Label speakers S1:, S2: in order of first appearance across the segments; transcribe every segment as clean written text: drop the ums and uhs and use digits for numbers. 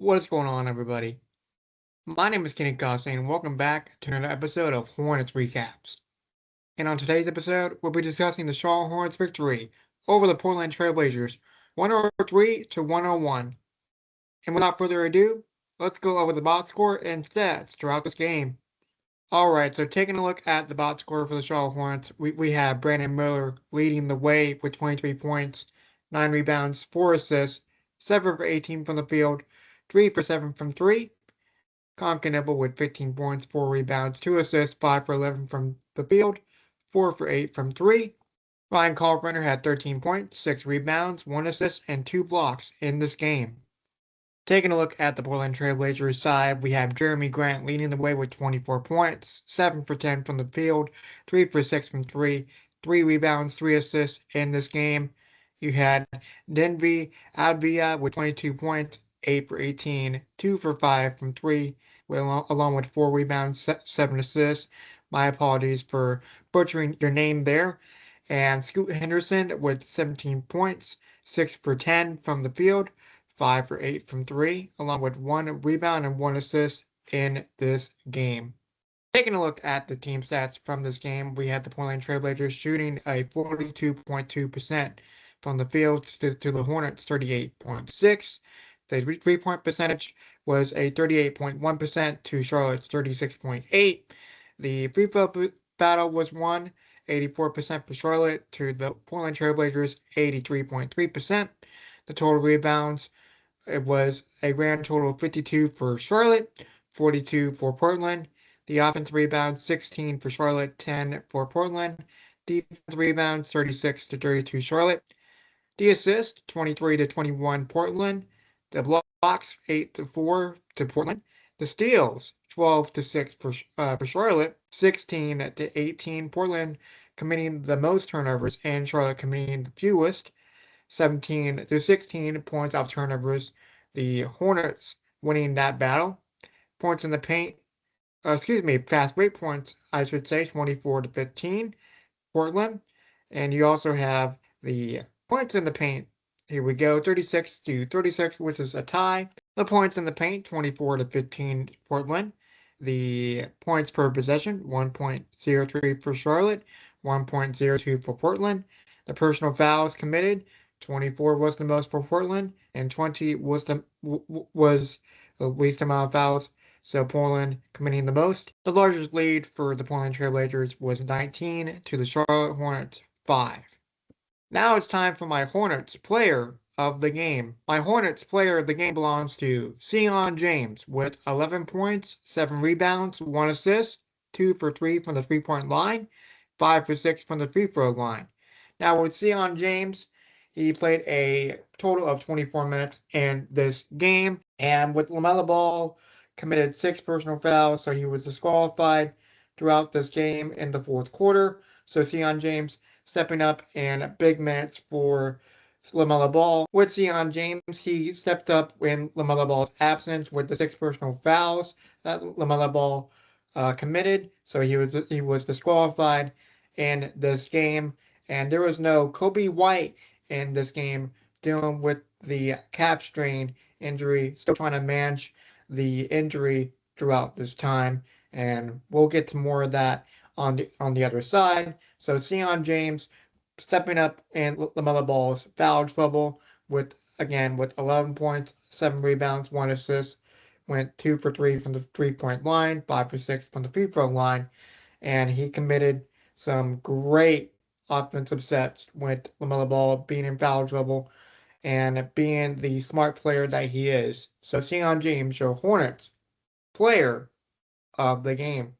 S1: What is going on, everybody? My name is Kenny Costain, and welcome back to another episode of Hornets Recaps. And on today's episode, we'll be discussing the Charlotte Hornets' victory over the Portland TRAILBLAZERS, 103 to 101. And without further ado, let's go over the box score and stats throughout this game. Alright, so taking a look at the box score for the Charlotte Hornets, we have Brandon Miller leading the way with 23 points, 9 rebounds, 4 assists, 7 for 18 from the field, 3 for 7 from 3. Kon Knueppel with 15 points, 4 rebounds, 2 assists, 5 for 11 from the field, 4 for 8 from 3. Ryan Kalkbrenner had 13 points, 6 rebounds, 1 assist, and 2 blocks in this game. Taking a look at the Portland Trailblazers side, we have Jeremy Grant leading the way with 24 points, 7 for 10 from the field, 3 for 6 from 3, 3 rebounds, 3 assists in this game. You had Denvi Advia with 22 points, 8 for 18, 2 for 5 from 3, along with 4 rebounds, 7 assists. My apologies for butchering your name there. And Scoot Henderson with 17 points, 6 for 10 from the field, 5 for 8 from 3, along with 1 rebound and 1 assist in this game. Taking a look at the team stats from this game, we had the Portland Trailblazers shooting a 42.2% from the field to the Hornets 38.6%. The three-point percentage was a 38.1% to Charlotte's 36.8%. The free throw battle was won 84% for Charlotte to the Portland Trailblazers 83.3%. The total rebounds, it was a grand total of 52 for Charlotte, 42 for Portland. The offensive rebounds, 16 for Charlotte, 10 for Portland. Defensive rebounds, 36 to 32 Charlotte. The assist, 23 to 21 Portland. The blocks, 8 to 4 to Portland. The steals, 12 to 6 for Charlotte, 16 to 18 Portland, committing the most turnovers, and Charlotte committing the fewest. 17 to 16 points off turnovers. The Hornets winning that battle. Points in the paint, fast break points, I should say, 24 to 15, Portland. And you also have the points in the paint. Here we go, 36 to 36, which is a tie. The points in the paint, 24 to 15, Portland. The points per possession, 1.03 for Charlotte, 1.02 for Portland. The personal fouls committed, 24 was the most for Portland, and 20 was the least amount of fouls. So Portland committing the most. The largest lead for the Portland Trailblazers was 19 to the Charlotte Hornets 5. Now it's time for my Hornets player of the game. My Hornets player of the game belongs to Keenan James with 11 points, 7 rebounds, 1 assist, 2 for 3 from the three-point line, 5 for 6 from the free throw line. Now with Keenan James, he played a total of 24 minutes in this game, and with LaMelo Ball, committed 6 personal fouls, so he was disqualified throughout this game in the fourth quarter. So Keenan James stepping up in big minutes for LaMelo Ball. With Keenan James, he stepped up in LaMelo Ball's absence with the 6 personal fouls that LaMelo Ball committed, so he was disqualified in this game. And there was no Kobe White in this game, dealing with the calf strain injury, still trying to manage the injury throughout this time, and we'll get to more of that on the other side. So Keenan James stepping up in LaMelo Ball's foul trouble with 11 points, 7 rebounds, 1 assist, went 2 for 3 from the 3-point line, 5 for 6 from the free throw line, and he committed some great offensive sets with LaMelo Ball being in foul trouble and being the smart player that he is. So Keenan James, your Hornets player of the game.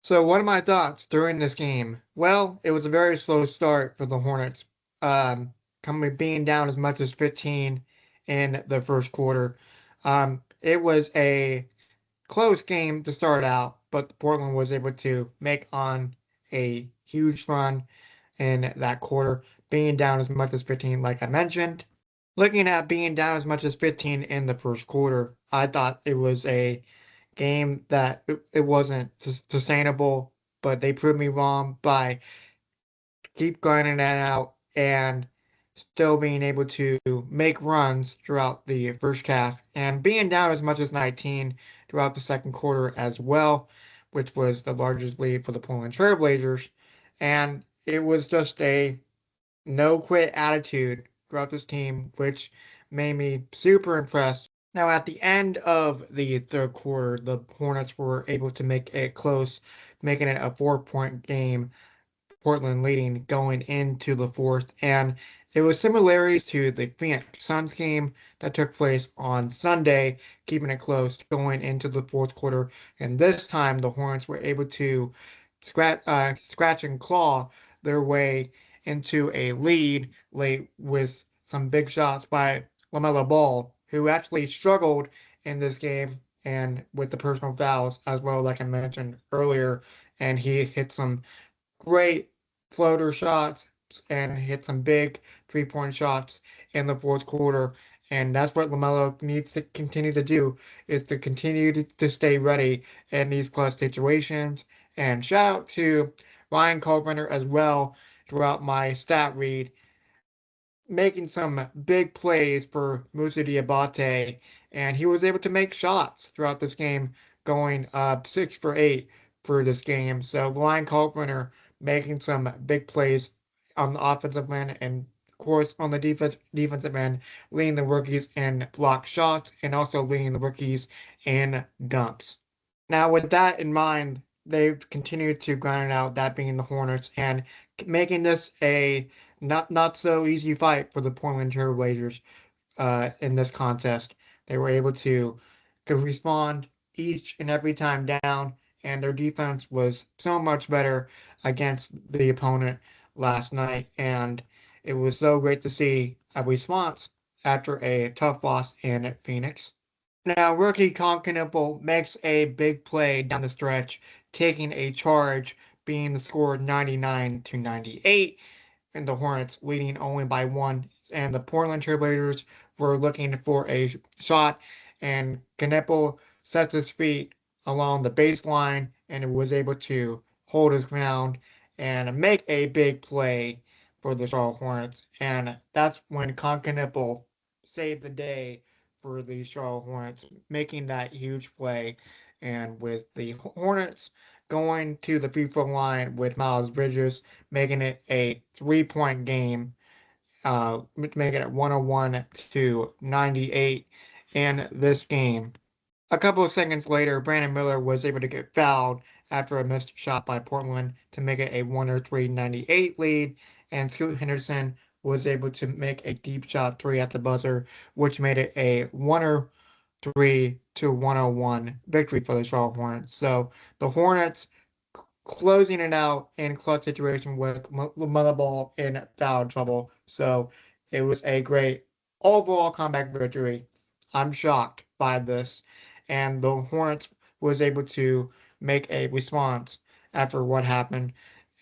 S1: So what are my thoughts during this game? Well, it was a very slow start for the Hornets, being down as much as 15 in the first quarter. It was a close game to start out, but Portland was able to make on a huge run in that quarter, being down as much as 15, like I mentioned. Looking at being down as much as 15 in the first quarter, I thought it was a game that it wasn't sustainable, but they proved me wrong by keep grinding that out and still being able to make runs throughout the first half and being down as much as 19 throughout the second quarter as well, which was the largest lead for the Portland Trailblazers. And it was just a no quit attitude throughout this team, which made me super impressed. Now, at the end of the third quarter, the Hornets were able to make it close, making it a 4-point game, Portland leading going into the fourth. And it was similarities to the Phoenix Suns game that took place on Sunday, keeping it close going into the fourth quarter. And this time, the Hornets were able to scratch and claw their way into a lead late with some big shots by LaMelo Ball, who actually struggled in this game and with the personal fouls as well, like I mentioned earlier. And he hit some great floater shots and hit some big 3-point shots in the fourth quarter. And that's what LaMelo needs to continue to do, is to continue to stay ready in these clutch situations. And shout out to Ryan Carpenter as well throughout my stat read, making some big plays for Moussa Diabate, and he was able to make shots throughout this game, going 6 for 8 for this game. So Ryan Carpenter making some big plays on the offensive end, and of course on the defensive end, leading the rookies in block shots and also leading the rookies in dunks. Now, with that in mind, they've continued to grind it out, that being the Hornets, and making this a not so easy fight for the Portland Trail Blazers in this contest. They were able to respond each and every time down, and their defense was so much better against the opponent last night, and it was so great to see a response after a tough loss in Phoenix. Now, rookie Kon Knueppel makes a big play down the stretch, taking a charge, being the score 99-98, and the Hornets leading only by one. And the Portland Trailblazers were looking for a shot, and Knueppel sets his feet along the baseline and was able to hold his ground and make a big play for the Charlotte Hornets. And that's when Kon Knueppel saved the day for the Charlotte Hornets, making that huge play. And with the Hornets going to the free throw line with Miles Bridges, making it a 3-point game, making it 101-98 in this game. A couple of seconds later, Brandon Miller was able to get fouled after a missed shot by Portland to make it a 103-98 lead, and Scoot Henderson was able to make a deep shot three at the buzzer, which made it a 103-101 victory for the Charlotte Hornets. So the Hornets closing it out in clutch situation with LaMelo Ball in foul trouble. So it was a great overall comeback victory. I'm shocked by this, and the Hornets was able to make a response after what happened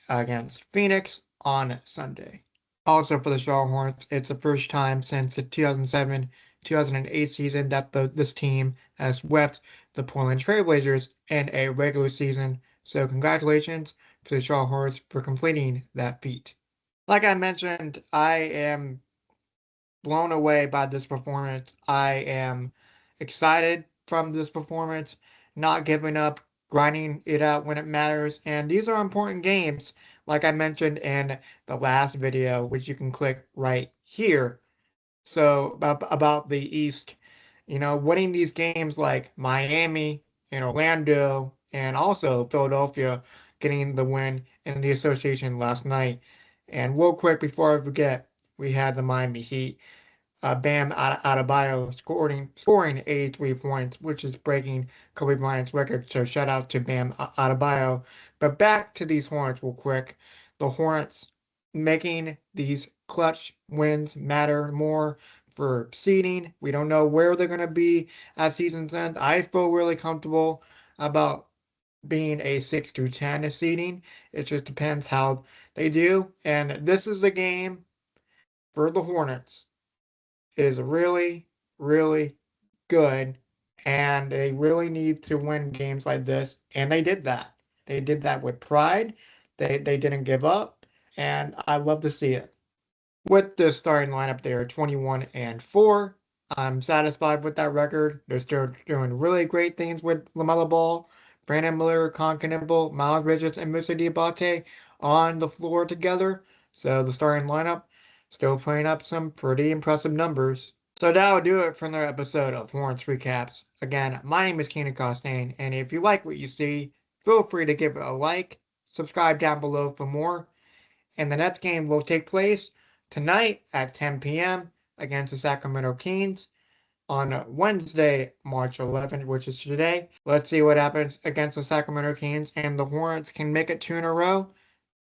S1: against Phoenix on Sunday. Also for the Charlotte Hornets, it's the first time since the 2007-2008 season that this team has swept the Portland Trail Blazers in a regular season. So congratulations to the Charlotte Hornets for completing that feat. Like I mentioned, I am blown away by this performance. I am excited from this performance, not giving up, grinding it out when it matters. And these are important games, like I mentioned in the last video, which you can click right here. So about the East, winning these games like Miami and Orlando and also Philadelphia getting the win in the association last night. And real quick before I forget, we had the Miami Heat, Bam Adebayo scoring 83 points, which is breaking Kobe Bryant's record. So shout out to Bam Adebayo. But back to these Hornets real quick. The Hornets making these clutch wins matter more for seeding. We don't know where they're going to be at season's end. I feel really comfortable about being a 6 through 10 seeding. It just depends how they do. And this is the game for the Hornets is really, really good, and they really need to win games like this, and they did that. They did that with pride. They didn't give up, and I love to see it. With the starting lineup, they are 21-4. I'm satisfied with that record. They're still doing really great things with LaMelo Ball, Brandon Miller, Kon Knueppel, Miles Bridges, and Moussa Diabate on the floor together. So the starting lineup still putting up some pretty impressive numbers. So that'll do it for another episode of Hornets Recaps. Again, my name is Keenan Costain, and if you like what you see, feel free to give it a like, subscribe down below for more, and the next game will take place tonight at 10 p.m. against the Sacramento Kings on Wednesday, March 11th, which is today. Let's see what happens against the Sacramento Kings, and the Hornets can make it two in a row.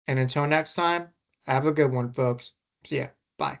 S1: And until next time, have a good one, folks. See ya. Bye.